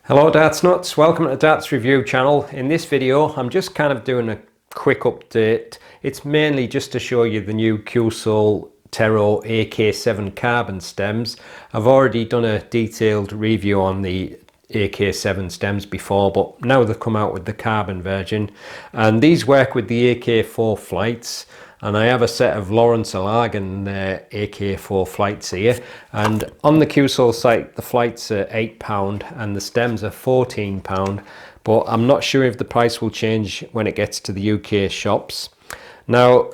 Hello Darts Nutz, welcome to the Darts Review channel. In this video I'm just kind of doing a quick update. It's mainly just to show you the new Cuesoul TERO AK7 carbon stems. I've already done a detailed review on the AK7 stems before, but now they've come out with the carbon version, and these work with the AK4 flights. And I have a set of Lawrence Alagan AK4 flights here, and on the Cuesoul site the flights are £8 and the stems are £14, but I'm not sure if the price will change when it gets to the UK shops. Now,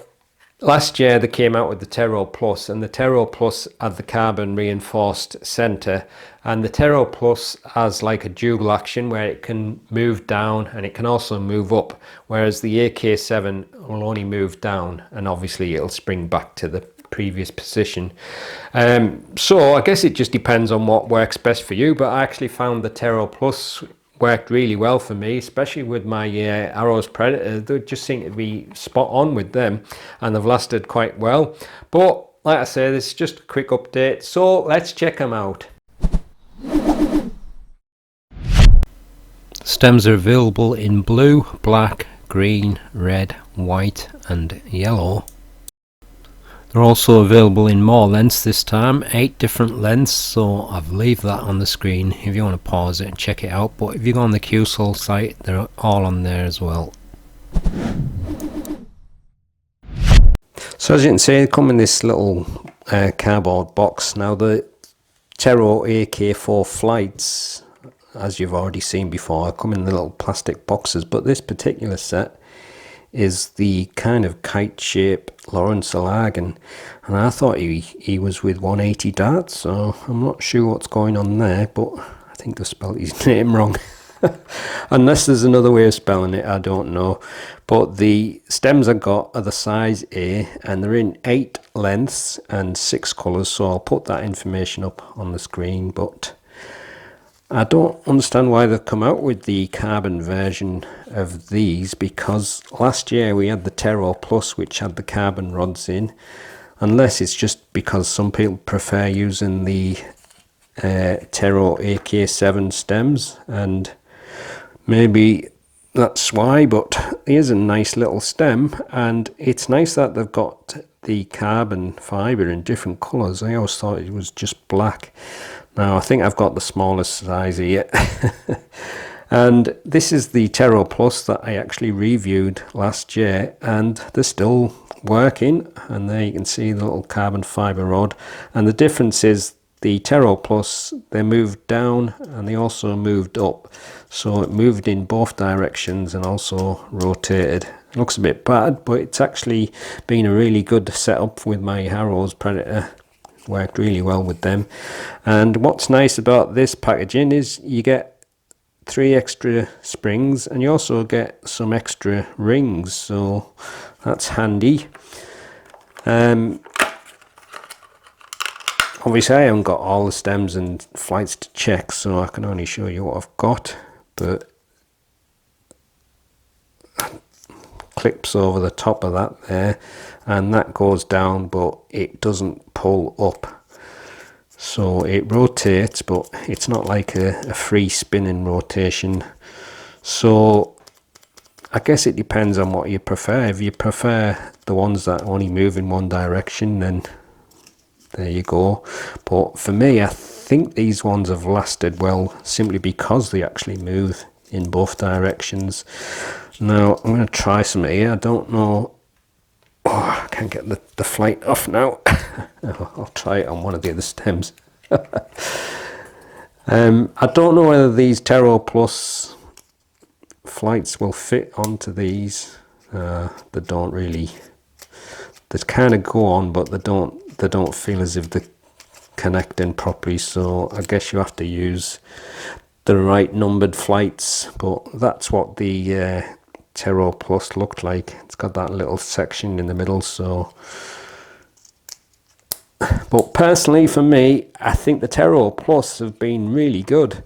last year they came out with the TERO Plus, and the TERO Plus had the carbon reinforced centre, and the TERO Plus has like a dual action where it can move down and it can also move up, whereas the AK7 will only move down and obviously it'll spring back to the previous position. So I guess it just depends on what works best for you, but I actually found the TERO Plus worked really well for me, especially with my Arrows Predator. They just seem to be spot on with them and they've lasted quite well. But like I say, this is just a quick update, so let's check them out. Stems are available in blue, black, green, red, white and yellow. They're also available in more lengths this time, 8 different lengths, so I've leave that on the screen if you want to pause it and check it out. But if you go on the Cuesoul site, they're all on there as well. So as you can see, they come in this little cardboard box. Now the TERO AK4 flights, as you've already seen before, come in the little plastic boxes, but this particular set is the kind of kite shape Lawrence Alagan, and I thought he was with 180 darts, so I'm not sure what's going on there, but I think they spelled his name wrong. Unless there's another way of spelling it, I don't know. But the stems I got are the size A, and they're in 8 lengths and 6 colours, so I'll put that information up on the screen. But I don't understand why they've come out with the carbon version of these, because last year we had the TERO Plus, which had the carbon rods in, unless it's just because some people prefer using the TERO AK7 stems, and maybe that's why. But here's a nice little stem, and it's nice that they've got the carbon fibre in different colours. I always thought it was just black. Now I think I've got the smallest size here. And this is the TERO Plus that I actually reviewed last year, and they're still working, and there you can see the little carbon fibre rod. And the difference is the TERO Plus, they moved down and they also moved up, so it moved in both directions and also rotated. It looks a bit bad, but it's actually been a really good setup with my Arrows Predator. Worked really well with them. And what's nice about this packaging is you get 3 extra springs, and you also get some extra rings, so that's handy. Obviously I haven't got all the stems and flights to check, so I can only show you what I've got, but clips over the top of that there, and that goes down, but it doesn't pull up, so it rotates, but it's not like a free spinning rotation. So I guess it depends on what you prefer. If you prefer the ones that only move in one direction, then there you go. But for me, I think these ones have lasted well simply because they actually move in both directions. Now I'm going to try some here. I don't know. Oh, I can't get the flight off now. I'll try it on one of the other stems. I don't know whether these TERO Plus flights will fit onto these. They don't really. They kind of go on, but they don't feel as if they're connecting properly. So I guess you have to use the right numbered flights. But that's what the TERO Plus looked like. It's got that little section in the middle. So, but personally for me, I think the TERO Plus have been really good.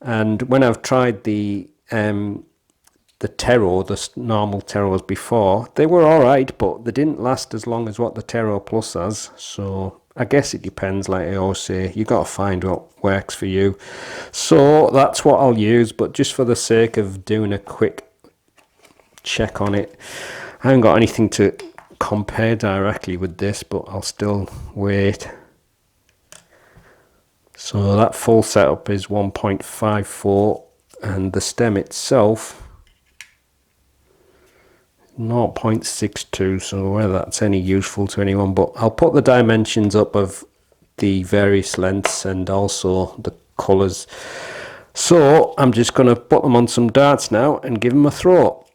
And when I've tried the TERO, the normal TEROs before, they were alright, but they didn't last as long as what the TERO Plus has. So I guess it depends, like I always say, you got to find what works for you. So that's what I'll use, but just for the sake of doing a quick check on it, I haven't got anything to compare directly with this, but I'll still wait. So that full setup is 1.54 and the stem itself 0.62, so whether that's any useful to anyone, but I'll put the dimensions up of the various lengths and also the colours. So I'm just going to put them on some darts now and give them a throw.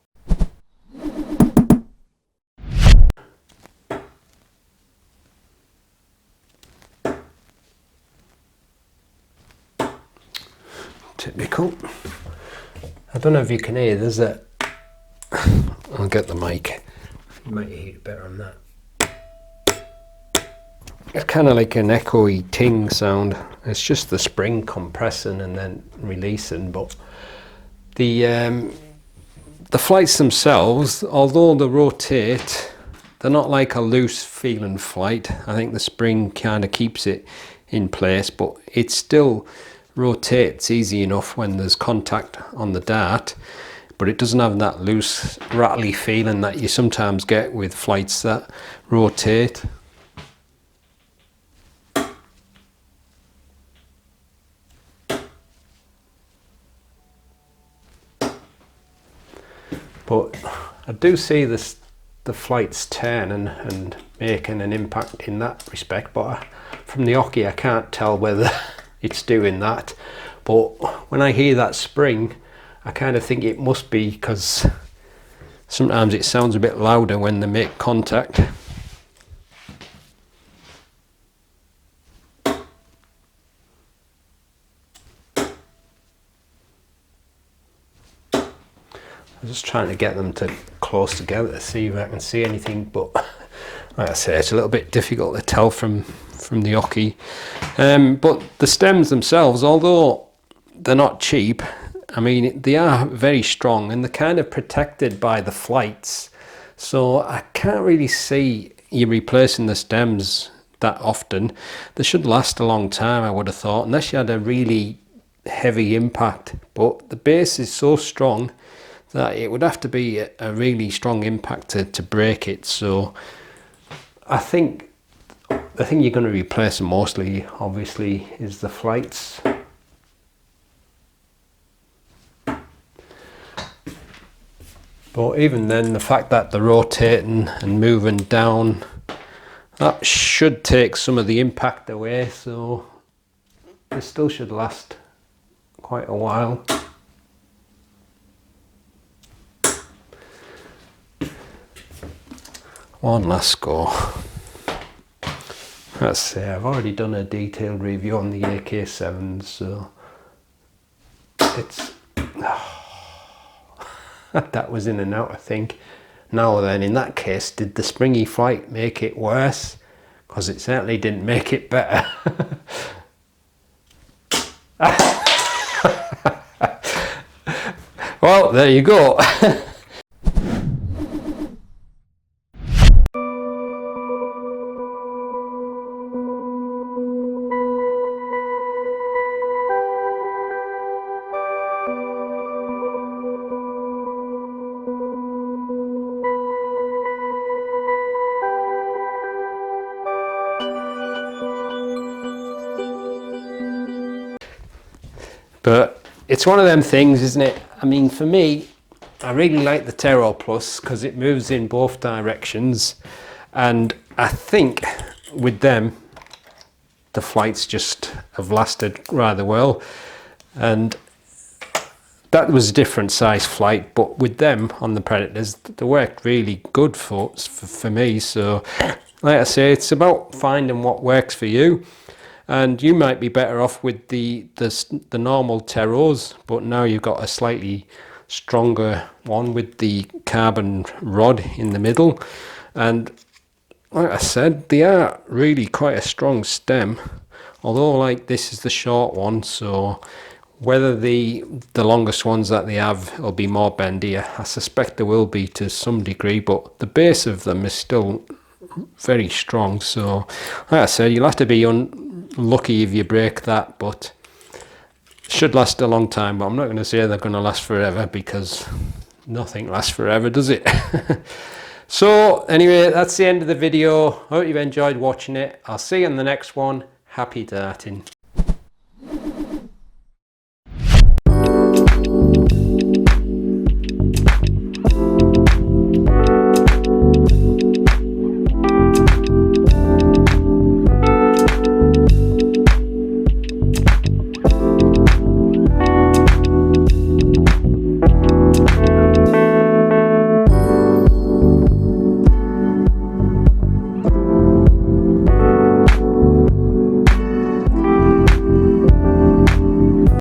Typical. I don't know if you can hear, there's a... I'll get the mic. You might hear it better on that. It's kind of like an echoey ting sound. It's just the spring compressing and then releasing, but the flights themselves, although they rotate, they're not like a loose feeling flight. I think the spring kind of keeps it in place, but it still rotates easy enough when there's contact on the dart, but it doesn't have that loose rattly feeling that you sometimes get with flights that rotate. But I do see this, the flights turning and making an impact in that respect, but from the hockey I can't tell whether it's doing that. But when I hear that spring, I kind of think it must be, because sometimes it sounds a bit louder when they make contact. I'm just trying to get them to close together to see if I can see anything, but like I say, it's a little bit difficult to tell from the hockey. But the stems themselves, although they're not cheap, I mean, they are very strong and they're kind of protected by the flights. So I can't really see you replacing the stems that often. They should last a long time, I would have thought, unless you had a really heavy impact. But the base is so strong that it would have to be a really strong impact to break it. So I think the thing you're going to replace mostly, obviously, is the flights. But even then, the fact that they're rotating and moving down, that should take some of the impact away, so it still should last quite a while. One last go. Let's say I've already done a detailed review on the AK7, so it's... that was in and out, I think. Now then, in that case, did the springy flight make it worse? Because it certainly didn't make it better. Well, there you go. But it's one of them things, isn't it? I mean, for me, I really like the TERO Plus because it moves in both directions, and I think with them the flights just have lasted rather well, and that was a different size flight, but with them on the Predators they worked really good for me. So like I say, it's about finding what works for you. And you might be better off with the normal TEROs, but now you've got a slightly stronger one with the carbon rod in the middle. And like I said, they are really quite a strong stem, although like this is the short one, so whether the longest ones that they have will be more bendy, I suspect there will be to some degree, but the base of them is still very strong. So like I said, you'll have to be unlucky if you break that, but should last a long time. But I'm not going to say they're going to last forever, because nothing lasts forever, does it? So anyway, that's the end of the video. Hope you've enjoyed watching it. I'll see you in the next one. Happy darting.